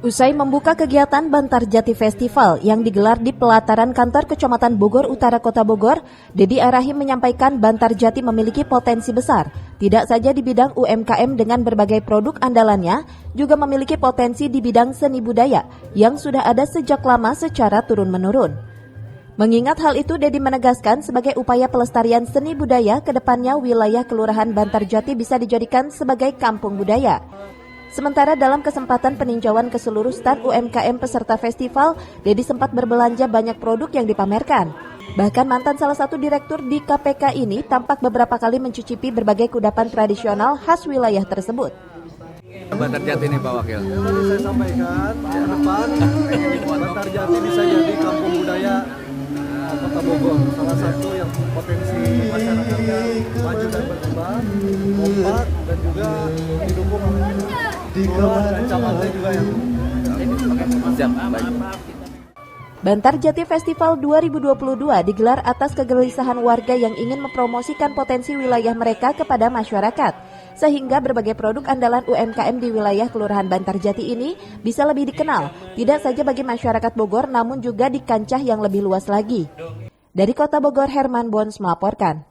Usai membuka kegiatan Bantarjati Festival yang digelar di pelataran kantor Kecamatan Bogor Utara Kota Bogor, Dedi Arahim menyampaikan Bantarjati memiliki potensi besar, tidak saja di bidang UMKM dengan berbagai produk andalannya, juga memiliki potensi di bidang seni budaya yang sudah ada sejak lama secara turun-menurun. Mengingat hal itu, Dedi menegaskan sebagai upaya pelestarian seni budaya, ke depannya wilayah Kelurahan Bantarjati bisa dijadikan sebagai kampung budaya. Sementara dalam kesempatan peninjauan ke seluruh stand UMKM peserta festival, Dedi sempat berbelanja banyak produk yang dipamerkan. Bahkan mantan salah satu direktur di KPK ini tampak beberapa kali mencicipi berbagai kudapan tradisional khas wilayah tersebut. Bantarjati ini Pak Wakil. Tadi saya sampaikan, ke depan Bantarjati bisa jadi kampung budaya Kota Bogor. Salah satu yang potensi masyarakatnya maju dan berkembang, kompak dan juga didukung kelurahan dan camatnya juga yang Siap, baik. Bantarjati Festival 2022 digelar atas kegelisahan warga yang ingin mempromosikan potensi wilayah mereka kepada masyarakat, sehingga berbagai produk andalan UMKM di wilayah Kelurahan Bantarjati ini bisa lebih dikenal, tidak saja bagi masyarakat Bogor namun juga di kancah yang lebih luas lagi. Dari Kota Bogor, Herman Bons melaporkan.